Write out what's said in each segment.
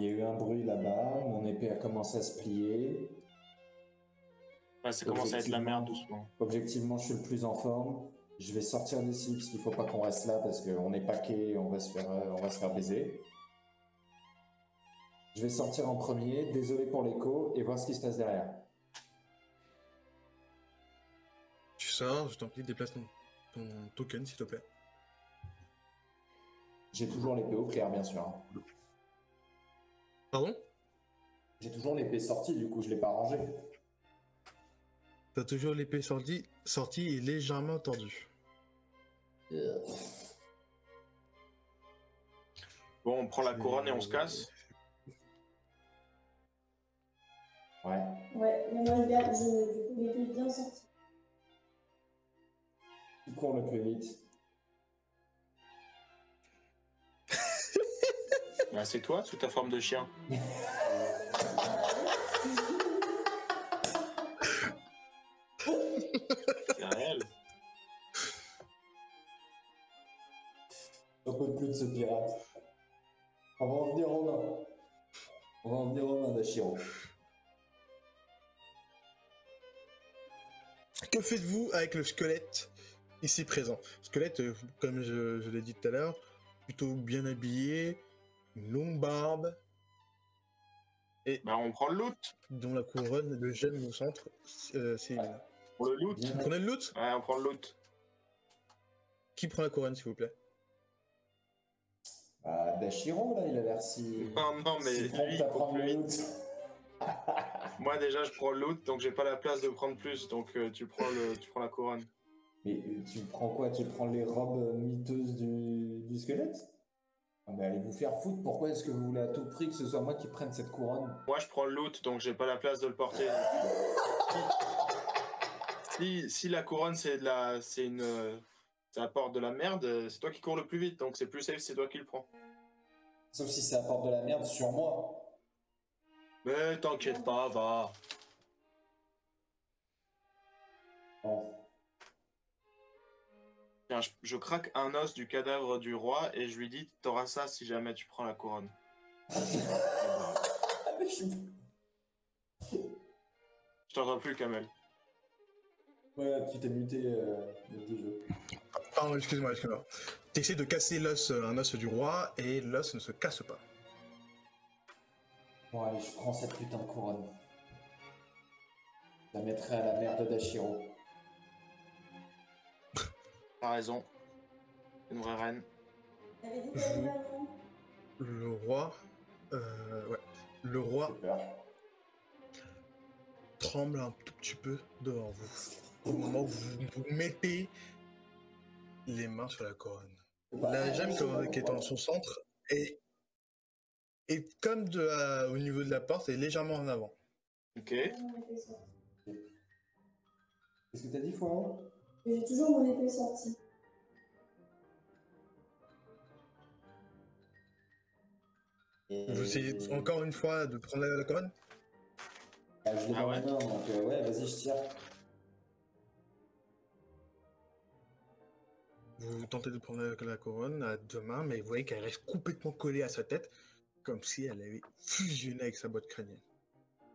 il y a eu un bruit là-bas, mon épée a commencé à se plier. Ouais, ça commence à être la merde doucement. Objectivement, je suis le plus en forme. Je vais sortir d'ici parce qu'il faut pas qu'on reste là parce qu'on est paqué et on va se faire baiser. Je vais sortir en premier, désolé pour l'écho, et voir ce qui se passe derrière. Tu sors, je t'en prie, déplace ton token, s'il te plaît. J'ai toujours l'épée au clair, bien sûr. Pardon? J'ai toujours l'épée sortie, du coup, je l'ai pas rangée. T'as toujours l'épée sortie et légèrement tordue. Bon, on prend la couronne et on se casse. Ouais. Ouais, mais moi, du coup, l'épée est bien sortie. Qui court le plus vite? Bah, c'est toi, sous ta forme de chien. C'est réel. On peut plus de ce pirate. On va en venir aux mains. On va en venir aux mains d'Ashiro. Que faites-vous avec le squelette ici présent? Squelette, comme je l'ai dit tout à l'heure, plutôt bien habillé, une longue barbe, et Bah, on prend le loot. dont la couronne, le gemme au centre, c'est... Pour le loot. Vous prenez le loot? Ouais, on prend le loot. Qui prend la couronne, s'il vous plaît? Ah, Dashiro, là, il a l'air si... Non, mais si prompt lui, à il prend prendre plus le vite. loot. Moi, déjà, je prends le loot, donc j'ai pas la place de prendre plus. Donc, tu prends la couronne. Mais tu prends quoi? Tu prends les robes miteuses du squelette? Ah, mais allez vous faire foutre, pourquoi est-ce que vous voulez à tout prix que ce soit moi qui prenne cette couronne? Moi, je prends le loot, donc j'ai pas la place de le porter. Si la couronne, ça apporte de la merde, c'est toi qui cours le plus vite, donc c'est plus safe, c'est toi qui le prends. Sauf si ça apporte de la merde sur moi. Mais t'inquiète pas, va. Bon. Tiens, je craque un os du cadavre du roi et je lui dis, t'auras ça si jamais tu prends la couronne. Je t'entends plus, Kamel. Ouais, tu t'es muté du jeu. Pardon, excuse-moi. T'essaies de casser un os du roi, et l'os ne se casse pas. Bon, allez, je prends cette putain de couronne. Je la mettrai à la merde d'Ashiro. T'as raison. Une vraie reine. T'avais dit qu'elle avait un nom. Le roi... ouais. Le roi J'ai peur. tremble un tout petit peu devant vous. Au moment où vous mettez les mains sur la couronne. La gemme qui est en son centre est comme au niveau de la porte, est légèrement en avant. Ok. Mon épée sortie. Qu'est-ce que t'as dit, Foiron? J'ai toujours mon épée sortie. Vous essayez encore une fois de prendre la couronne? Ah, je l'ai Ah dans ouais. les mains, donc ouais, vas-y, je tire. Vous tentez de prendre la couronne à deux mains, mais vous voyez qu'elle reste complètement collée à sa tête, comme si elle avait fusionné avec sa boîte crânienne.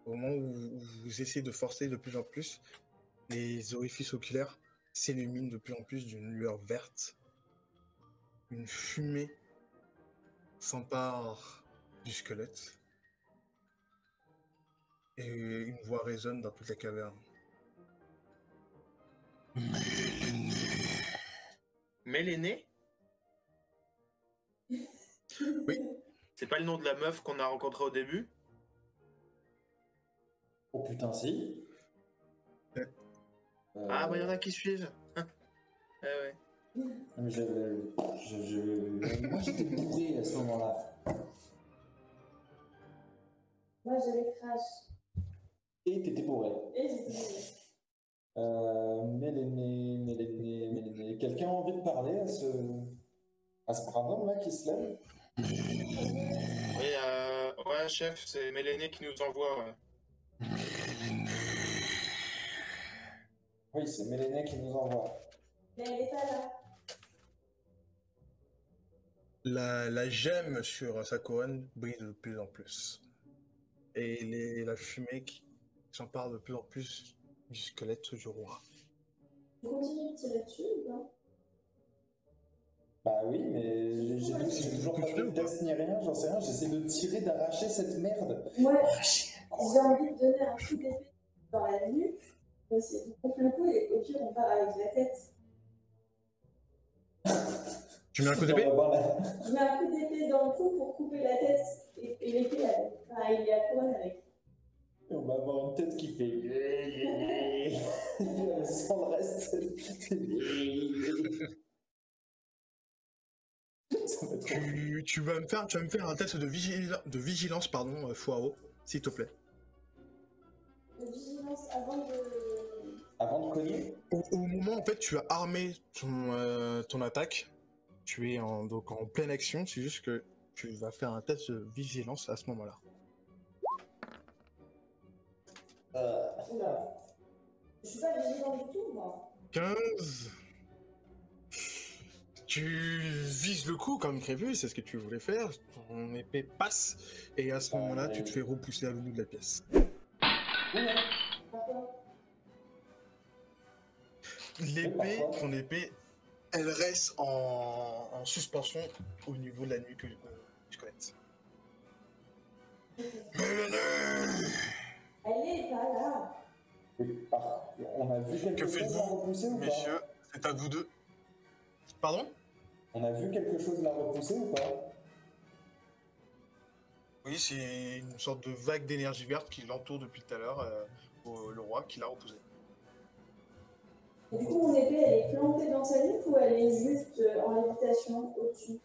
Au moment où vous essayez de forcer de plus en plus, les orifices oculaires s'illuminent de plus en plus d'une lueur verte. Une fumée s'empare du squelette. Et une voix résonne dans toute la caverne. Méléné? Oui. C'est pas le nom de la meuf qu'on a rencontrée au début? Oh putain, si. Ouais. Ah bah y'en a qui suivent. Ouais. Mais moi, j'étais bourré à ce moment-là. Moi, j'avais crash. Et t'étais bourré. Et j'étais bourrée. Méléné. Quelqu'un a envie de parler à ce brave homme là qui se lève? Oui, ouais, chef, c'est Méléné qui nous envoie. Ouais. Oui, c'est Méléné qui nous envoie. Mais elle est pas là. La gemme sur sa couronne brille de plus en plus. Et la fumée qui s'empare de plus en plus du squelette du roi. Tu continues de tirer dessus ou pas? Bah oui, mais j'ai dit que j'ai toujours pas fait Continue de ou pas test ni rien, j'en sais rien, j'essaie de tirer, d'arracher cette merde. Ouais, j'ai envie de donner un coup d'épée dans la nuque. Aussi. Donc le coup, et au pire, on part avec la tête. Tu mets un coup On d'épée? va voir la- Je mets un coup d'épée dans le cou pour couper la tête et l'épée avec. Enfin, il y a la couronne avec. On va avoir une tête qui fait. Sans le reste. Ça va être trop. Tu vas me faire un test de vigilance, pardon, Foao, s'il te plaît. De vigilance avant de. Avant de cogner. Au moment, en fait, tu as armé ton attaque. Tu es donc en pleine action, c'est juste que tu vas faire un test de vigilance à ce moment-là. Oula. Je suis pas vigilante du tout, moi. 15. Tu vises le coup comme prévu, c'est ce que tu voulais faire. Ton épée passe, et à ce moment-là, tu te fais repousser à l'autre bout de la pièce. Ton épée, elle reste en suspension au niveau de la nuque du squelette. Elle est pas là. On a vu quelque Que chose la faites-vous, repousser ou pas? messieurs? C'est à vous deux. Pardon? On a vu quelque chose la repousser ou pas? Oui, c'est une sorte de vague d'énergie verte qui l'entoure depuis tout à l'heure, le roi qui l'a repoussé. Et du coup, mon épée, elle est plantée dans sa nuque ou elle est juste en lévitation au-dessus?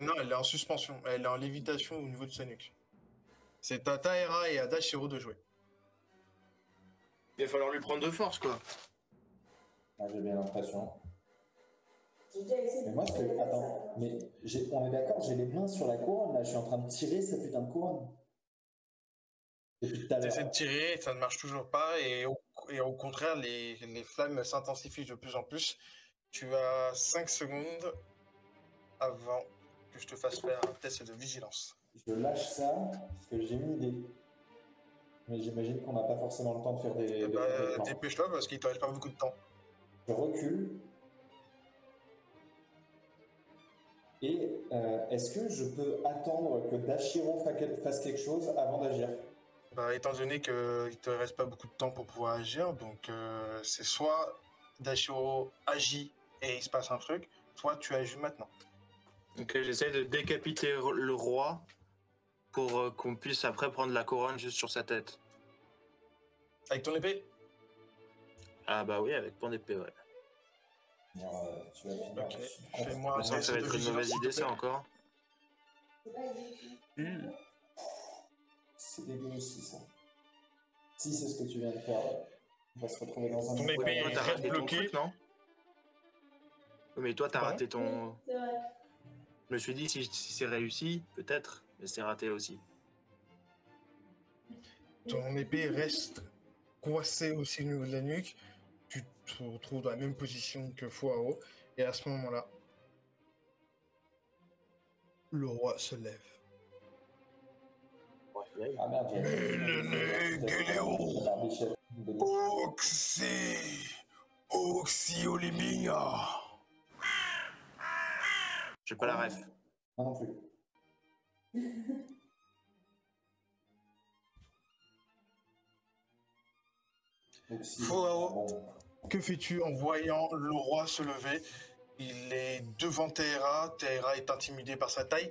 Non, elle est en suspension, elle est en lévitation au niveau de sa nuque. C'est à Taera et à Dashiro de jouer. Il va falloir lui prendre de force, quoi. Ah, j'ai bien l'impression. J'ai déjà essayé. Mais moi, attends, mais on est d'accord, j'ai les mains sur la couronne, là, je suis en train de tirer cette putain de couronne. Depuis tout à T'essaies de l'heure. tirer, ça ne marche toujours pas, et au contraire, les flammes s'intensifient de plus en plus. Tu as 5 secondes avant que je te fasse faire un test de vigilance. Je lâche ça, parce que j'ai une idée. Mais j'imagine qu'on n'a pas forcément le temps de faire des plans. Dépêche-toi parce qu'il te reste pas beaucoup de temps. Je recule. Et est-ce que je peux attendre que Dashiro fasse quelque chose avant d'agir? Étant donné qu'il te reste pas beaucoup de temps pour pouvoir agir, donc c'est soit Dashiro agit et il se passe un truc, soit tu agis maintenant. Ok, j'essaie de décapiter le roi pour qu'on puisse après prendre la couronne juste sur sa tête. Avec ton épée? Ah bah oui, avec mon épée, ouais. Tu vas finir. Ok. Je Fais-moi un sens que test ça va de être une vigilance, mauvaise s'il te idée, plaît. ça, encore. C'est dégueu aussi, ça. Si c'est ce que tu viens de faire, on va se retrouver dans un... Ton épée Toi, t'as reste raté ton bloquée. truc, non? Oui, mais toi, t'as Pardon? raté ton... Oui, c'est vrai. Je me suis dit, si c'est réussi, peut-être, mais c'est raté aussi. Ton épée reste coincée aussi au niveau de la nuque. Tu te retrouves dans la même position que Fuao. Et à ce moment-là, le roi se lève. Ah merde, Oxy Olimia. J'ai pas la ref. Moi non plus. Fuao, que fais-tu en voyant le roi se lever? Il est devant Taera. Taera est intimidé par sa taille.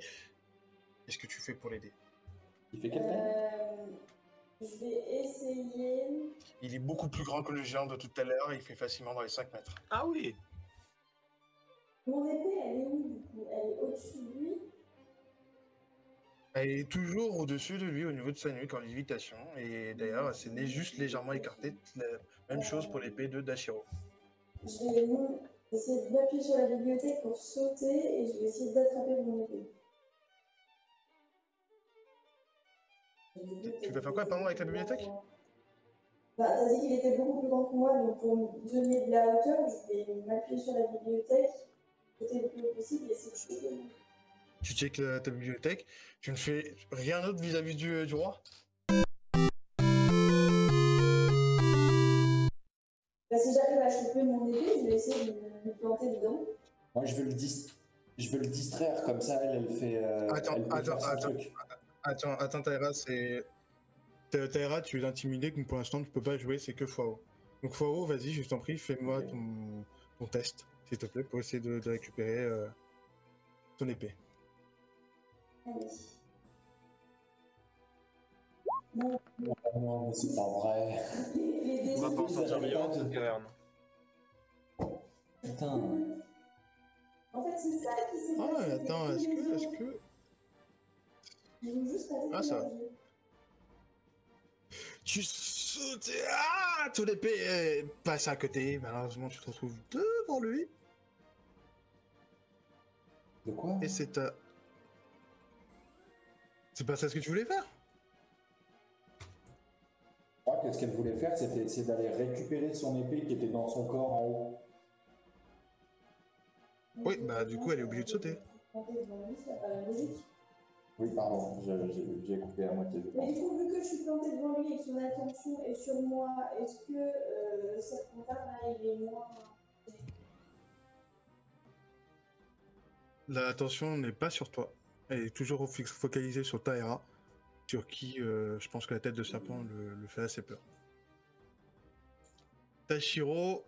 Qu'est-ce que tu fais pour l'aider? Il fait quelle taille? Je vais essayer. Il est beaucoup plus grand que le géant de tout à l'heure. Il fait facilement dans les 5 mètres. Ah oui. Mon épée, elle est où du coup? Elle est au-dessus de lui? Elle est toujours au-dessus de lui, au niveau de sa nuque, en lévitation. Et d'ailleurs, c'est juste légèrement écarté. La même chose pour l'épée de Dashiro. Je vais essayer de m'appuyer sur la bibliothèque pour sauter et je vais essayer d'attraper mon épée. Tu vas faire quoi, pardon, avec la bibliothèque? Bah, t'as dit qu'il était beaucoup plus grand que moi, donc pour me donner de la hauteur, je vais m'appuyer sur la bibliothèque, côté le plus haut possible et essayer de choper. Tu checkes ta bibliothèque. Tu ne fais rien d'autre vis-à-vis du roi? Bah, si j'arrive à choper mon épée, je vais essayer de me planter dedans. Moi, je veux le distraire, comme ça, elle fait. Elle peut faire son truc. Attends, Taira, c'est. Taira, tu es intimidé, donc pour l'instant, tu peux pas jouer, c'est que Fwao. Donc, Fwao, vas-y, je t'en prie, fais-moi Ok. ton test, s'il te plaît, pour essayer de récupérer ton épée. Allez. Bon, Oh non, mais c'est pas vrai. les On va dés. pas en sortir Vous vivant avez de pas cette de- caverne. Putain. En fait, c'est ça qui s'est Ah, passé. attends, est-ce que... Je veux juste pas Ah, ça va. Tu sautes et... Ah, ton épée passe à côté. Malheureusement, tu te retrouves devant lui. De quoi? Et c'est ta... C'est pas ça ce que tu voulais faire? Je crois que ce qu'elle voulait faire, c'était essayer d'aller récupérer son épée qui était dans son corps en haut. Oui, bah du coup, elle est obligée de sauter. Oui, pardon, j'ai coupé à moitié. Mais du coup, vu que je suis plantée devant lui et que son attention est sur moi, est-ce que cette contact-là, il est moins... L'attention n'est pas sur toi. Elle est toujours focalisée sur Taira, sur qui je pense que la tête de serpent le fait assez peur. Tashiro,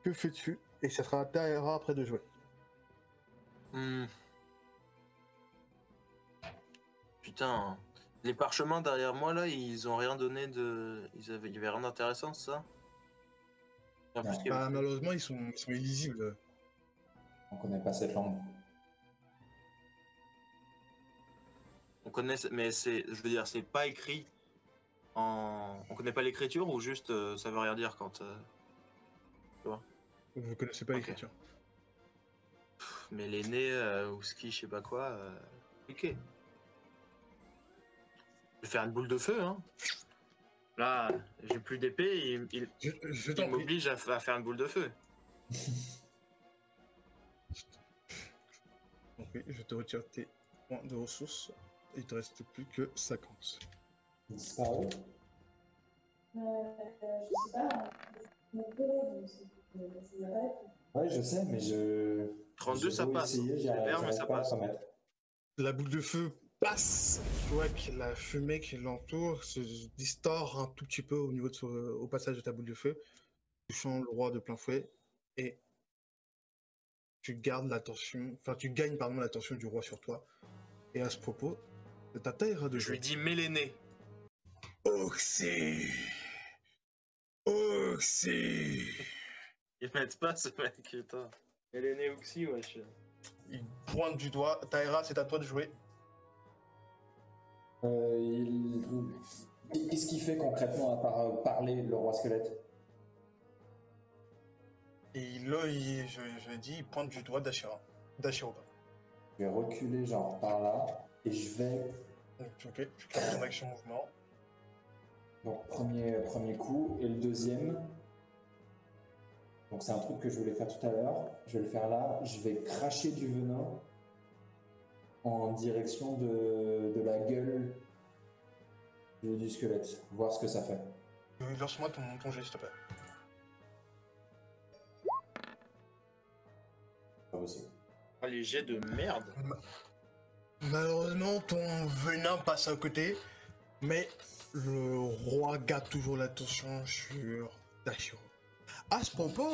que fais-tu? Et ça sera à Taira après de jouer. Putain, les parchemins derrière moi là, ils ont rien donné de. Il y avait rien d'intéressant, ça. En plus, il y avait- Bah, malheureusement, ils sont illisibles. On connaît pas cette langue. On connaît, mais c'est, je veux dire, c'est pas écrit en. On connaît pas l'écriture ou juste ça veut rien dire quand. Tu vois. Vous connaissez pas Ok. l'écriture. Mais les nez ou ski, je sais pas quoi. Ok. Je vais faire une boule de feu, hein. Là, j'ai plus d'épée, Je il t'en prie. m'oblige à faire une boule de feu. Donc oui, je te retire tes points de ressources. Il te reste plus que 50. Disparu. Je sais pas, mon peu, c'est vrai. Ouais, je sais, mais je. 32, j'ai ça beau passe. essayer, C'est vert, mais j'arrive ça pas à passe. remettre. La boule de feu passe. Tu vois que la fumée qui l'entoure se distord un tout petit peu au niveau au passage de ta boule de feu, touchant le roi de plein fouet. Et tu gardes l'attention, enfin tu gagnes pardon l'attention du roi sur toi. Et à ce propos, c'est ta Taira de Je lui jouer. dis mets les nez. Oxy, Oxy. Ils mettent pas ce mec, putain. Mets les nez aussi, wesh. Il pointe du doigt. Taira, c'est à toi de jouer. Qu'est-ce qu'il fait concrètement à part parler, le roi squelette? Et là, je dis, il pointe du doigt Dashiro. Dashiro, pardon. Je vais reculer genre par là et je vais. Donc, ok, tu captes ton action mouvement. Donc premier coup et le deuxième. Donc c'est un truc que je voulais faire tout à l'heure. Je vais le faire là. Je vais cracher du venin en direction de la gueule du squelette. Voir ce que ça fait. Lance-moi ton jet, s'il te plaît. Pas possible. Oh, les jets de merde. Malheureusement, ton venin passe à côté, mais le roi garde toujours l'attention sur Dashiro. À ce propos,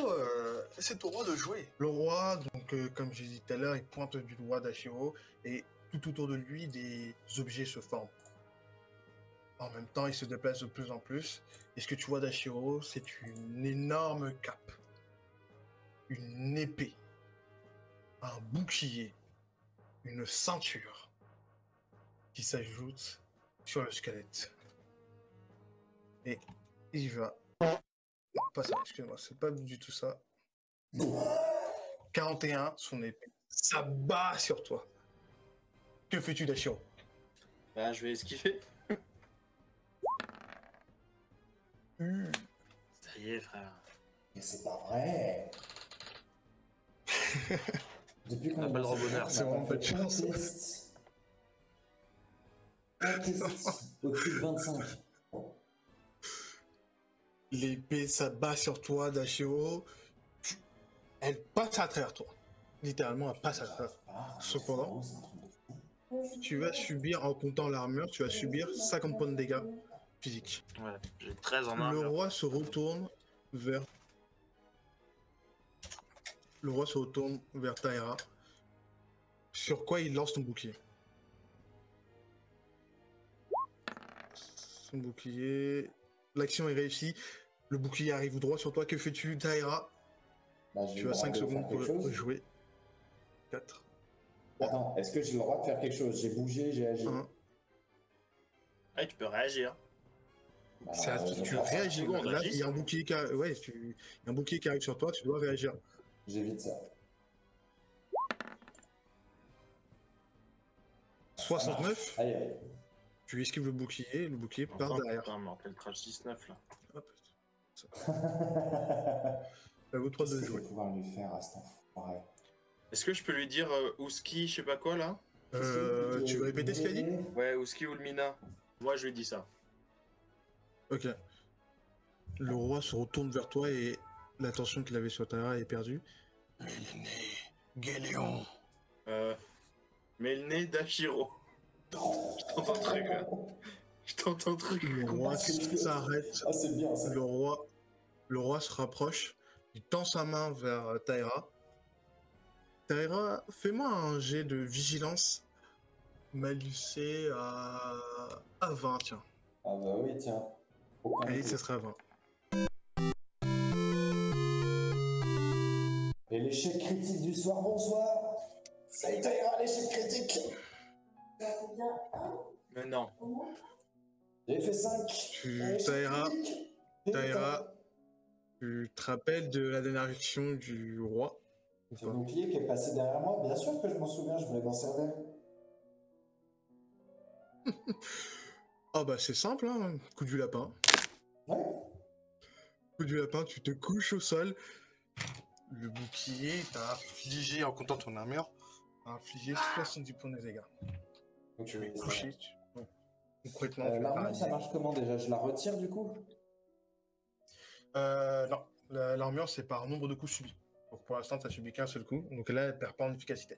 c'est au roi de jouer. Le roi, donc comme j'ai dit tout à l'heure, il pointe du doigt Dashiro et tout autour de lui, des objets se forment. En même temps, il se déplace de plus en plus. Et ce que tu vois Dashiro, c'est une énorme cape, une épée, un bouclier, une ceinture qui s'ajoute sur le squelette. Et il va... Non, pas ça, excuse-moi, c'est pas du tout ça. 41, son épée s'abat sur toi. Que fais-tu, Dashiro? Bah, je vais esquiver. Ça y est, frère. Mais c'est pas vrai. Depuis qu'on On est appelle dans Robonner. cette map, C'est on a vraiment pas pas de fait chance. un test au-dessus de 25. L'épée s'abat sur toi, Dashiro. Elle passe à travers toi. Littéralement, elle passe à travers. Cependant, C'est un truc de fou. tu vas subir, en comptant l'armure, tu vas subir 50 points de dégâts physiques. Ouais, j'ai 13 en Le armure. roi se retourne vers... Le roi se retourne vers Taira. Sur quoi il lance ton bouclier? Son bouclier... L'action est réussie. Le bouclier arrive droit sur toi. Que fais-tu, Taira? Bah, j'ai Tu le as droit 5 de faire secondes pour quelque chose. jouer. 4, Attends, est-ce que j'ai le droit de faire quelque chose? J'ai bougé, j'ai agi. 1. Ouais, tu peux réagir. Bah, C'est à toi, je tu vais faire ça. réagis. Seconde, Là, agis. il y a un bouclier qui arrive. Ouais, il y a un bouclier qui arrive sur toi, tu dois réagir. J'évite ça. 69, Aïe, aïe. tu esquives le bouclier part Enfin, derrière. putain, mais on le crash 19 là. Hop. À vous 3 Qu'est-ce de que je vais jouer. pouvoir lui faire à cet enfoiré? Est-ce que je peux lui dire Ouski, je sais pas quoi là? Tu veux répéter ce qu'il a dit? Ouais, Ouski ou le Mina. Moi je lui dis ça. Ok. Le roi se retourne vers toi et l'attention qu'il avait sur Tara est perdue. Géléon. Mais le nez d'Ashiro. Je t'entends un truc là. Je t'entends un truc. Le roi s'arrête. Ah, c'est bien ça. Le roi se rapproche. Il tend sa main vers Taira. Taira, fais-moi un jet de vigilance malucé à 20, tiens. Ah bah oui, tiens. Aucun Allez, coup. ça sera 20. Et l'échec critique du soir, bonsoir. Ça y ira, l'échec critique. C'est bien un, Mais non. au moins. J'ai fait 5. Taira, tu te rappelles de la dernière action du roi ou Ce pas? bouclier qui est passé derrière moi, bien sûr que je m'en souviens, je voulais m'en servir. Ah bah c'est simple, hein. Coup du lapin. Ouais. Coup du lapin, tu te couches au sol. Le bouclier t'a infligé, en comptant ton armure, t'a infligé 70 points de dégâts. Donc, Tu es ça couché. Bon. Concrètement, va. tu es L'armure, paralysé. ça marche comment déjà? Je la retire du coup? Non, l'armure c'est par nombre de coups subis. Donc pour l'instant, tu as subi qu'un seul coup, donc là, elle perd pas en efficacité.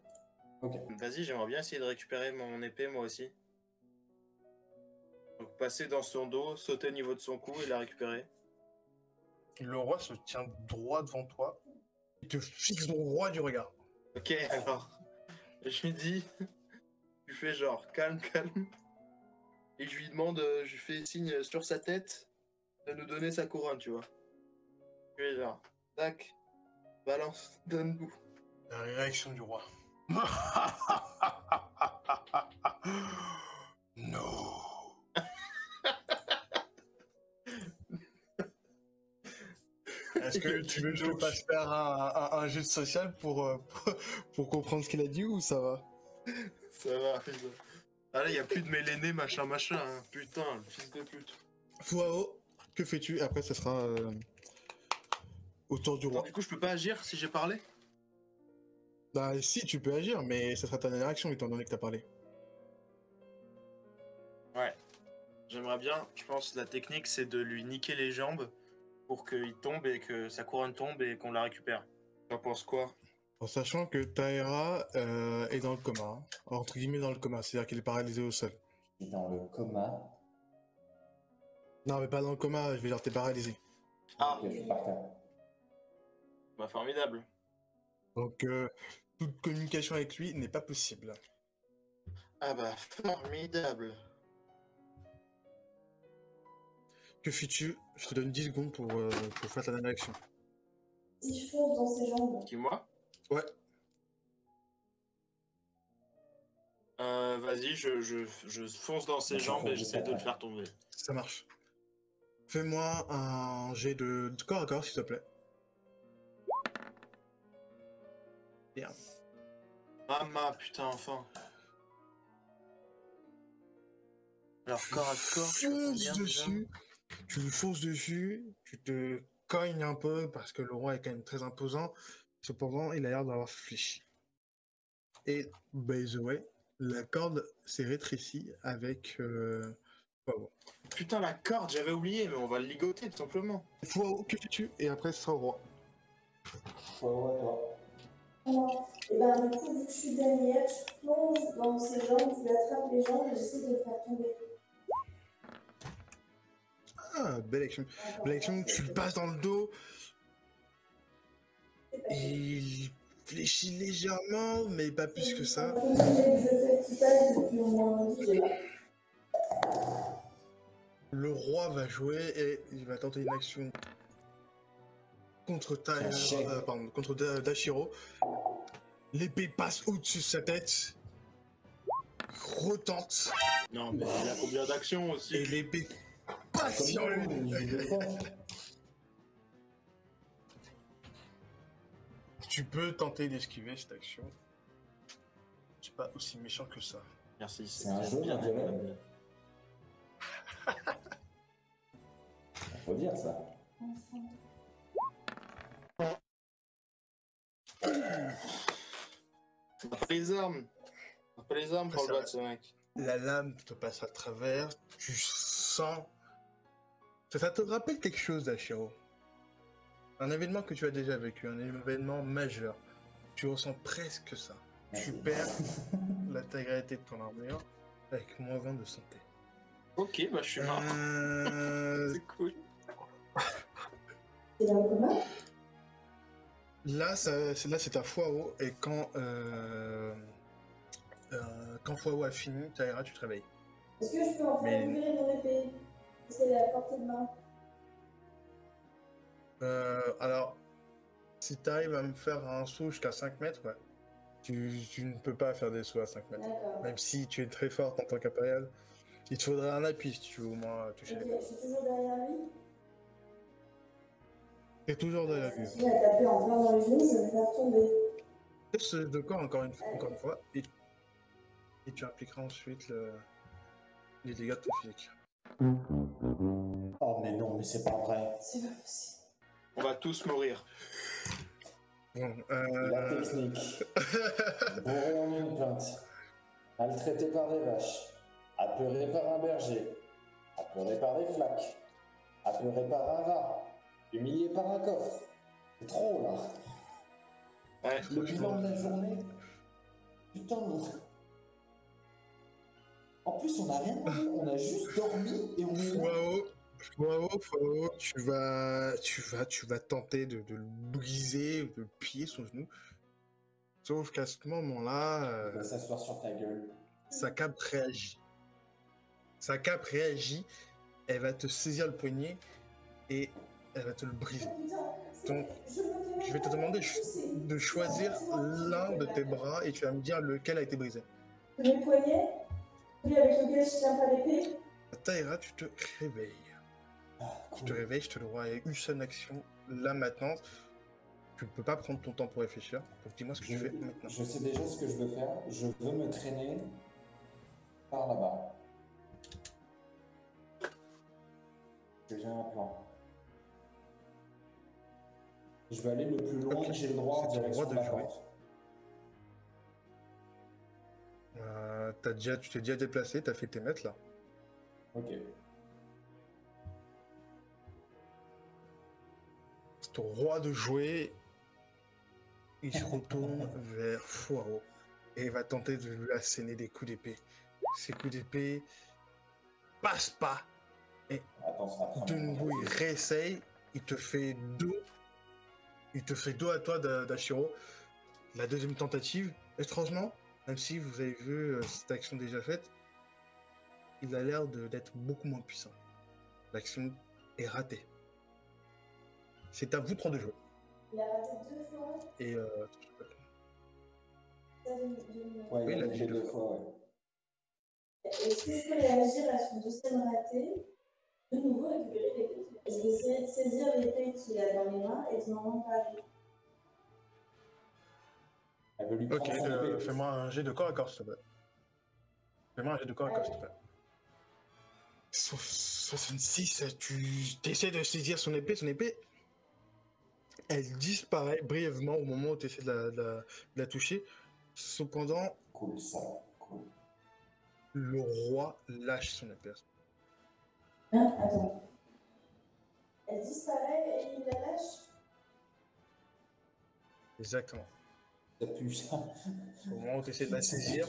Ok. Vas-y, j'aimerais bien essayer de récupérer mon épée moi aussi. Donc passer dans son dos, sauter au niveau de son cou et la récupérer. Le roi se tient droit devant toi. Il te fixe droit du regard. Ok, alors, je lui dis, tu fais genre calme, calme, et je lui demande, je lui fais signe sur sa tête de nous donner sa couronne, tu vois. Je fais genre, tac, balance, donne-nous. La réaction du roi. Non. Est-ce que tu veux que je te fasse faire un geste social pour comprendre ce qu'il a dit ou ça va? Ça va, putain. Ah là, y a plus de méléné, machin, machin, hein. Putain, le fils de pute. Fouao, que fais-tu? Après, ça sera au tour du Attends, roi. du coup, je peux pas agir si j'ai parlé? Bah, si, tu peux agir, mais ça sera ta dernière action étant donné que t'as parlé. Ouais. J'aimerais bien, je pense, la technique, c'est de lui niquer les jambes pour qu'il tombe et que sa couronne tombe et qu'on la récupère. T'en penses quoi? En sachant que Taera est dans le coma, hein. Entre guillemets dans le coma, c'est-à-dire qu'il est paralysé au sol. Je suis dans le coma. Non, mais pas dans le coma, je vais dire t'es paralysé. Ah, Ok, je suis par terre. bah formidable. Donc, toute communication avec lui n'est pas possible. Ah bah formidable. Que fais-tu? Je te donne 10 secondes pour faire ta dernière action. Si je fonce dans ses jambes, Qui, moi? Ouais. Vas-y, je fonce dans ses jambes et j'essaie de le faire tomber. Ça marche. Fais-moi un jet de corps à corps, s'il te plaît. Bien. Mama, putain, enfin. Alors, corps à corps, je fais Fonce combien, déjà dessus. Tu lui fonces dessus. Tu te cognes un peu parce que le roi est quand même très imposant. Cependant, il a l'air d'avoir fléchi. Et, by the way, la corde s'est rétrécie avec... Fuao. Putain, la corde, j'avais oublié, mais on va le ligoter tout simplement. Fuao, que fais-tu? Et après, ce sera au roi. Ouais, toi. Non. Et ben du coup, vu que je suis derrière, je plonge dans ses jambes, je lui attrape les jambes et j'essaie de le faire tomber. Ah, belle action. Belle action, tu le passes dans le dos. Et il fléchit légèrement, mais pas plus que ça. Je fais qui passe depuis au moins 10 jours. Le roi va jouer et il va tenter une action contre contre Dashiro. L'épée passe au-dessus de sa tête. Retente. Non, mais il a combien d'actions aussi? Et l'épée passe sur lui. Tu peux tenter d'esquiver cette action. C'est pas aussi méchant que ça. Merci, C'est un jeu, bien. on dirait. Faut dire ça. T'as pas les armes. T'as pas les armes pour le battre, ce mec. La lame te passe à travers. Tu sens... Ça te rappelle quelque chose, Dashiro. Un événement que tu as déjà vécu, un événement majeur. Tu ressens presque ça. Tu perds l'intégralité de ton armure avec moins 20 de santé. Ok, bah je suis mort. C'est cool. C'est dans le commun. Là, c'est ta Fuao, et quand Fuao a fini, Taïra, tu te réveilles. Est-ce que je peux en faire ouvrir mon épée? C'est la portée de main. Alors, si tu arrives à me faire un saut jusqu'à 5 mètres, ouais. Tu ne peux pas faire des sauts à 5 mètres. D'accord. Même si tu es très forte en tant qu'impérial, il te faudrait un appui si tu veux au moins toucher les Ok, je suis toujours derrière lui. T'es toujours derrière lui. Si il a tapé en plein dans les genoux, je vais le faire tomber. Teste de corps encore une fois, et tu appliqueras ensuite les dégâts de ton physique. Oh mais non, mais c'est pas vrai. C'est pas possible. On va tous mourir. Bon, La technique. Bourré en une plainte. Maltraité par des vaches. Apeuré par un berger. Apeuré par des flaques. Apeuré par un rat. Humilié par un coffre. C'est trop là. Ouais, Le bilan de la journée. Putain. En plus, on n'a rien fait. On a juste dormi et on est là. Fuao, tu vas tenter de le briser, de le plier son genou. Sauf qu'à ce moment-là, Il va s'asseoir sur ta gueule. sa cape réagit. Sa cape réagit, elle va te saisir le poignet et elle va te le briser. Donc, je vais te demander de choisir l'un de tes bras et tu vas me dire lequel a été brisé. Mes poignets, celui avec lequel je tiens pas l'épée. Taïra, tu te réveilles. Tu te réveilles, je te le vois, il y a une seule action, là maintenant. Tu ne peux pas prendre ton temps pour réfléchir. Donc dis-moi ce que tu fais maintenant. Je sais déjà ce que je veux faire. Je veux me traîner par là-bas. J'ai un plan. Je vais aller le plus loin que j'ai le droit en C'est ton direction droit de de la jouer. porte. Tu t'es déjà déplacé, tu as fait tes mètres là. Ok. C'est ton roi de jouer. Il se retourne vers Fuao et il va tenter de lui asséner des coups d'épée. Ces coups d'épée passent pas. Attends, De nouveau, il réessaye. Il te fait dos. Il te fait dos à toi, Dashiro. La deuxième tentative, étrangement, même si vous avez vu cette action déjà faite, il a l'air d'être beaucoup moins puissant. L'action est ratée. C'est à vous trois de jouer. Il a raté 2 fois. Et Ouais, Oui, il il a a fait dit 2 deux fois, ouais. Est-ce que je peux réagir à son deuxième raté? De nouveau récupérer l'épée. Je vais essayer de saisir l'épée qu'il a dans les mains et de m'en emparer. Elle veut lui ok, prendre son épée. fais-moi un jet de corps à corps, s'il te plaît. Fais-moi un jet de corps à corps, s'il te plaît. 66, tu essaies de saisir son épée, elle disparaît brièvement au moment où tu essaies de la toucher. Cependant, Cool, ça. Cool. le roi lâche son épée. Hein, attends. Elle disparaît et il la lâche. Exactement. Ça pue ça. Au moment où tu essaies de la saisir,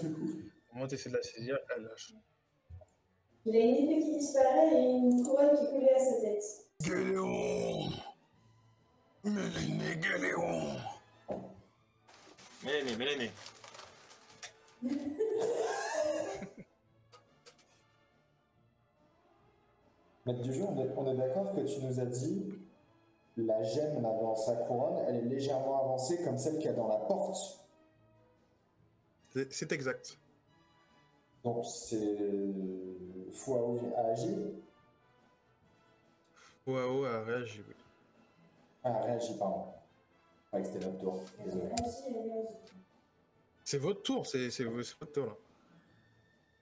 elle lâche. Il a une épée qui disparaît et une couronne qui est collée à sa tête. Galéon! Méléné, Galéon! Méléné. Maître du jeu, on est d'accord que tu nous as dit la gemme là dans sa couronne, elle est légèrement avancée comme celle qu'il y a dans la porte. C'est exact. Donc c'est Fuao a agi. Wao a réagi, oui. Ah, réagi, pardon. Je croyais que c'était notre tour. Désolé. Elle agit. C'est votre tour, c'est votre tour là.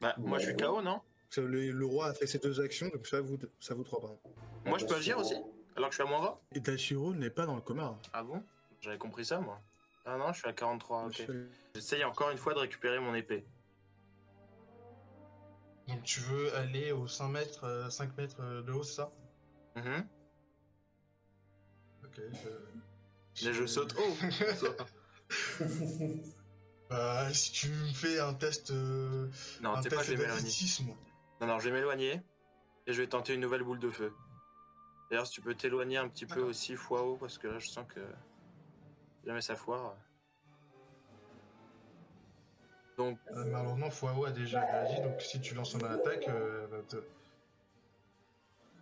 Bah, moi je suis KO, non? Le roi a fait ses 2 actions, donc ça vous 3 pardon. Moi je peux agir aussi? Alors que je suis à moins 20? Et Tashiro n'est pas dans le coma. Ah bon? J'avais compris ça, moi. Ah non, je suis à 43, ok. Monsieur- J'essaye encore une fois de récupérer mon épée. Donc tu veux aller aux 5 mètres, 5 mètres de haut, c'est ça? Mhm. Ok. Mais je saute haut. Bah, si tu me fais un test, Non, un t'es pas, test je vais m'éloigner. d'athlétisme, Non, je vais m'éloigner. Et je vais tenter une nouvelle boule de feu. D'ailleurs, si tu peux t'éloigner un petit peu D'accord. aussi, Fuao, parce que là, je sens que jamais ça foire. Donc, malheureusement, Fuao a déjà réagi, donc si tu lances son attaque,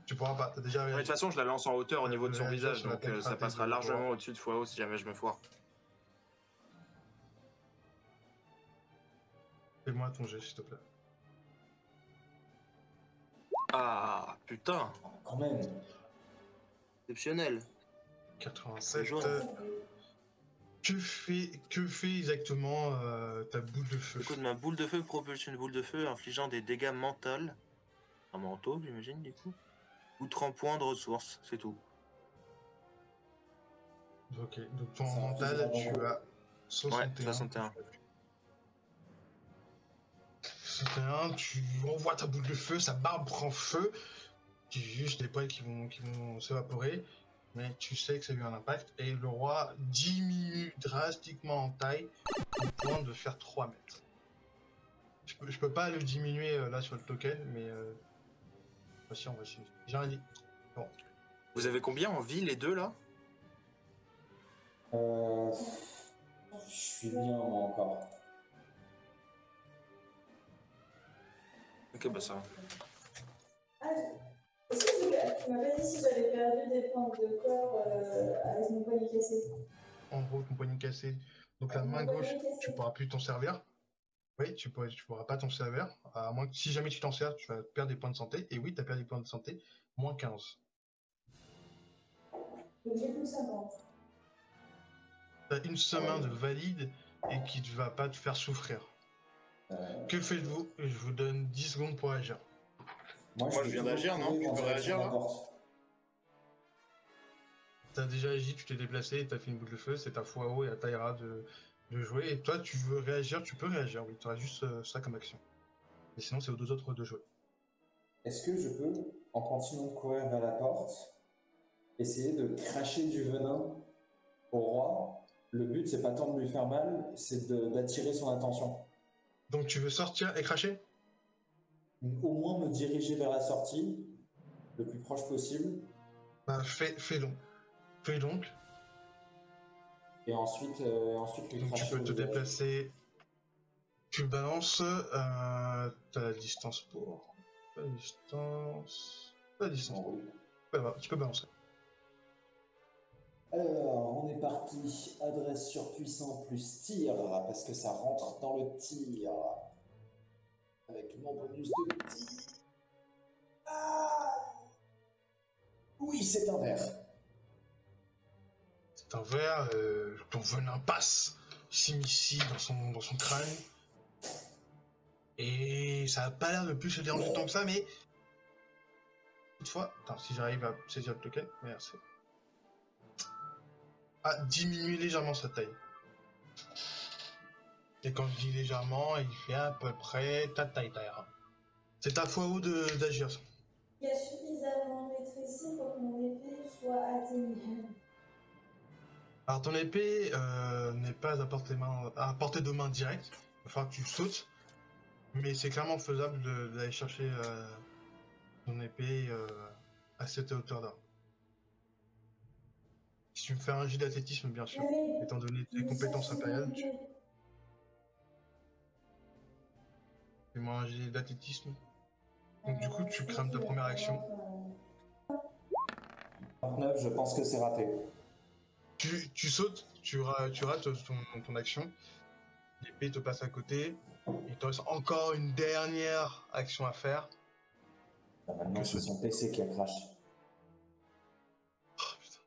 tu pourras pas. T'as déjà de toute réagi. façon, je la lance en hauteur au niveau de son Réagir visage, sur donc l'attaque ça ratée passera de largement Fuao. au-dessus de Fuao si jamais je me foire. Fais-moi ton jet, s'il te plaît. Ah, putain, Quand même. exceptionnel. 87. jaune. Que fait exactement ta boule de feu? Du coup, ma boule de feu propulse une boule de feu infligeant des dégâts mentaux. Un manteau, j'imagine, du coup. Ou 30 points de ressources, c'est tout. Ok, donc ton Ça mental, inflige tu vraiment. as 61. 61. 61, tu envoies ta boule de feu, sa barbe prend feu. Tu as juste des poils qui vont s'évaporer, mais tu sais que ça a eu un impact. Et le roi diminue drastiquement en taille au point de faire 3 mètres. Je peux pas le diminuer là sur le token, mais voici, on va essayer. J'ai rien dit. Bon. Vous avez combien en vie, les deux, là? Je suis bien, moi, encore. Ok, bah ça va. Ah, est-ce que tu m'as pas dit si j'avais perdu des points de corps avec mon poignet cassé? En gros, ton poignet cassé. Donc la main gauche, tu pourras plus t'en servir. Oui, tu pourras pas t'en servir. À moins que si jamais tu t'en sers, tu vas perdre des points de santé. Et oui, tu as perdu des points de santé. Moins 15. Donc j'ai plus que 50. Tu as une semaine de valide et qui ne va pas te faire souffrir. Que faites-vous? Je vous donne 10 secondes pour agir. Moi, je viens d'agir, non? Je peux réagir, là? Tu as déjà agi, tu t'es déplacé, tu as fait une boule de feu, c'est à Fuao et à Taira de jouer. Et toi, tu veux réagir, tu peux réagir. Oui, tu auras juste ça comme action. Et sinon, c'est aux deux autres de jouer. Est-ce que je peux, en continuant de courir vers la porte, essayer de cracher du venin au roi? Le but, c'est pas tant de lui faire mal, c'est d'attirer son attention. Donc tu veux sortir et cracher? Au moins me diriger vers la sortie, le plus proche possible, Bah, fais donc. Fais donc. et ensuite lui Donc tu cracher peux au te visage. déplacer. Tu balances. T'as la distance pour. Pas la distance. Pas la distance. Bon, oui. Pas grave, tu peux balancer. Alors, on est parti. Adresse surpuissant plus tir, parce que ça rentre dans le tir. Avec mon bonus de tir. Ah oui, c'est un verre. C'est un verre. Ton venin passe. S'immisce dans son crâne. Et ça a pas l'air de plus se déranger tant que ça, mais. Toutefois. Attends, si j'arrive à saisir le token. Merci. A diminué légèrement sa taille. Et quand je dis légèrement, il fait à peu près ta taille. C'est à Fouao d'agir. Il y a suffisamment rétréci pour que mon épée soit atteignable. Alors ton épée n'est pas à portée de main directe. Il va falloir que tu sautes. Mais c'est clairement faisable d'aller chercher ton épée à cette hauteur-là. Si tu me fais un jet d'athlétisme, bien sûr. Allez, Étant donné je tes vais compétences chercher impériales, mon épée. fais-moi un jet d'athlétisme. Donc du coup, tu crames ta première action. 29, je pense que c'est raté. Tu sautes, tu rates ton action. L'épée te passe à côté. Il te reste encore une dernière action à faire. Ah, maintenant, c'est son PC qui a crash. Oh, putain.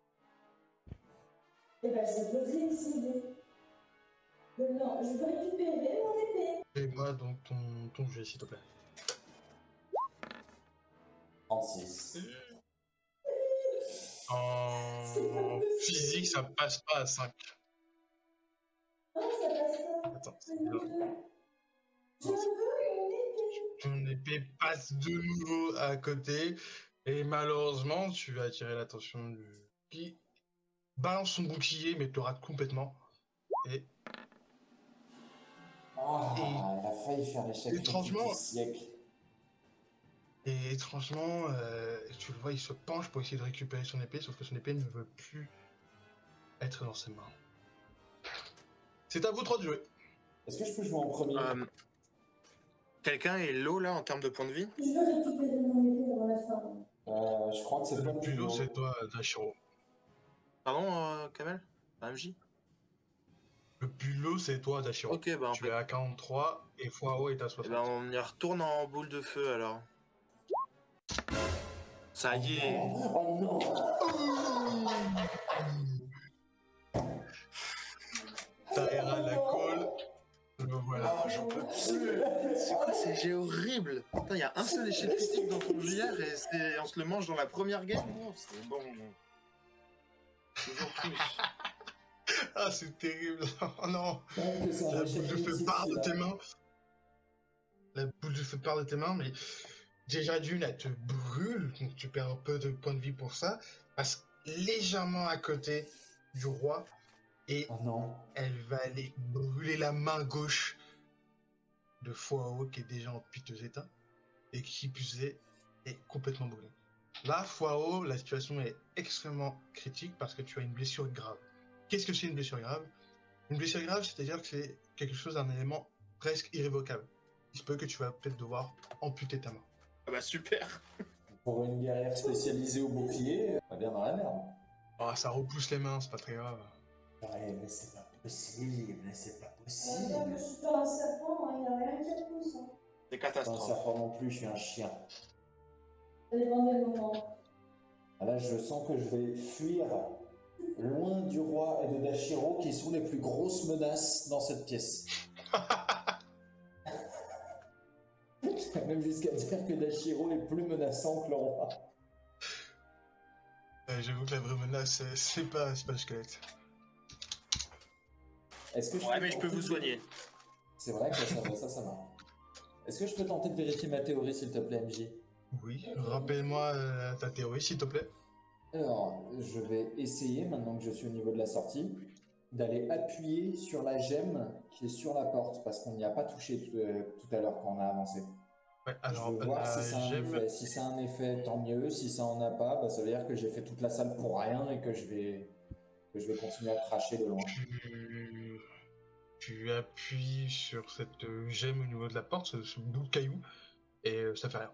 Eh ben, je veux réessayer. Non, je veux récupérer mon épée. Fais-moi donc ton jet, s'il te plaît. 36. En physique, ça passe pas à 5. Non, ça passe pas. Attends, Je veux mon épée. ton épée passe de nouveau à côté. Et malheureusement, tu vas attirer l'attention du qui balance son bouclier, mais te rate complètement. Et Oh, elle a failli faire l'échec étrangement- du siècle. étrangement, tu le vois, il se penche pour essayer de récupérer son épée, sauf que son épée ne veut plus être dans ses mains. C'est à vous trois de jouer. Est-ce que je peux jouer en premier? Quelqu'un est low là en termes de points de vie? Je veux récupérer mon épée dans la fin. Je crois que c'est toi Le plus haut. lourd, c'est toi, Dashiro. Pardon, Kamel? AMJ? Le plus lourd, c'est toi, Dashiro. Ok, bah Tu es à 43 et Fouao est à 60. Eh ben, on y retourne en boule de feu alors. Ça y est. Oh non! Taïra la colle. Le voilà. Oh, j'en peux plus. C'est quoi ces jets horribles? Putain, il y a un seul échec critique dans ton JR et on se le mange dans la première game. Oh, c'est bon. Toujours plus. Ah, c'est terrible. Oh non. Que c'est un La échec boule de feu critique, part de celui-là. tes mains. La boule de feu part de tes mains, mais déjà d'une, elle te brûle, donc tu perds un peu de points de vie pour ça. Passe légèrement à côté du roi et Oh non. elle va aller brûler la main gauche de Fouao qui est déjà en piteux état et qui plus est complètement brûlée. Là, Fouao, la situation est extrêmement critique parce que tu as une blessure grave. Qu'est-ce que c'est une blessure grave? Une blessure grave, c'est-à-dire que c'est quelque chose d'un élément presque irrévocable. Il se peut que tu vas peut-être devoir amputer ta main. Ah bah super. Pour une guerrière spécialisée au bouclier, on va bien dans la merde. Ah, ça repousse les mains, c'est pas très grave. Ouais, mais c'est pas possible, c'est pas Regarde, possible. je suis pas un serpent, hein, il n'y a rien qui repousse. Hein. C'est Pas un catastrophe. serpent non plus, je suis un chien. Ça dépend des moments. Ah là, je sens que je vais fuir loin du roi et de Dashiro, qui sont les plus grosses menaces dans cette pièce. Même jusqu'à dire que Dashiro est plus menaçant que le roi. J'avoue que la vraie menace, c'est pas le squelette. Est-ce que je Ouais, mais je peux vous soigner. C'est vrai que ça marche. Est-ce que je peux tenter de vérifier ma théorie, s'il te plaît, MJ? Oui, rappelle-moi ta théorie, s'il te plaît. Alors, je vais essayer, maintenant que je suis au niveau de la sortie, d'aller appuyer sur la gemme qui est sur la porte, parce qu'on n'y a pas touché tout à l'heure quand on a avancé. Ouais, alors, je veux voir la si ça a un gemme, effet. Si ça a un effet, tant mieux. Si ça en a pas, bah, ça veut dire que j'ai fait toute la salle pour rien et que je vais continuer à cracher de loin. tu appuies sur cette gemme au niveau de la porte, ce bout de caillou, et ça fait rien.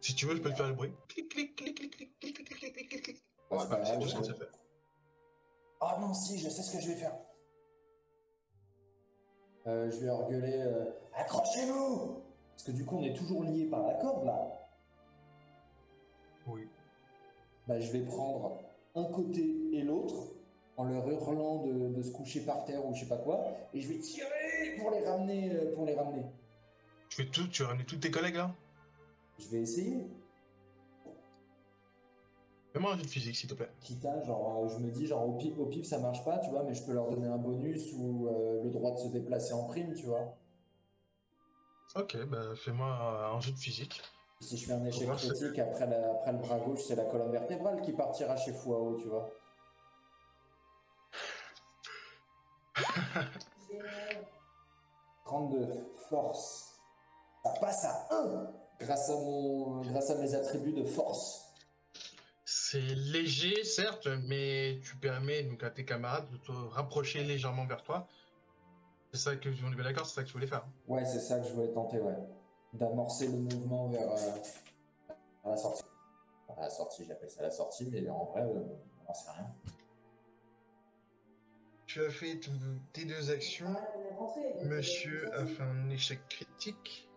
Si tu veux, je peux te faire le bruit. Clic, clic, clic, clic, clic, clic, clic, clic, clic, clic, clic. Ouais, Ouais, c'est pas bah, c'est grave, tout ce que je- ça fait. Ah non, si, je sais ce que je vais faire. Je vais engueuler accrochez-vous! Parce que du coup, on est toujours liés par la corde là. Oui. Bah, je vais prendre un côté et l'autre en leur hurlant de se coucher par terre ou je sais pas quoi, et je vais tirer pour les ramener. Tu fais tout, tu ramènes tous tes collègues là? Je vais essayer. Fais-moi un jeu de physique, s'il te plaît. Quitte à, genre, je me dis, genre, au pif, ça marche pas, tu vois, mais je peux leur donner un bonus ou le droit de se déplacer en prime, tu vois. Ok, bah fais-moi un jeu de physique. Si je fais un échec voir, c'est- critique, après le bras gauche, c'est la colonne vertébrale qui partira chez Fouao, tu vois. Génial. 32, force. Ça passe à 1 grâce à mes attributs de force. C'est léger, certes, mais tu permets donc à tes camarades de te rapprocher légèrement vers toi. C'est ça que on est bien d'accord, c'est ça que tu voulais faire. Ouais, c'est ça que je voulais tenter, ouais. D'amorcer le mouvement vers la sortie. Enfin, la sortie, j'appelle ça la sortie, mais en vrai, on n'en sait rien. Tu as fait tes deux actions. Ah, on est rentré, donc, Monsieur a fait un échec critique.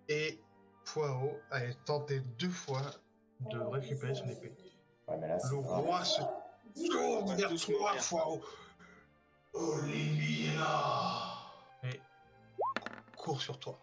Et Poirot a tenté 2 fois de récupérer son épée. Ouais, mais là, c'est Le grave. roi se tourne vers tous toi, mourir. Poirot. Olivia! Et court sur toi.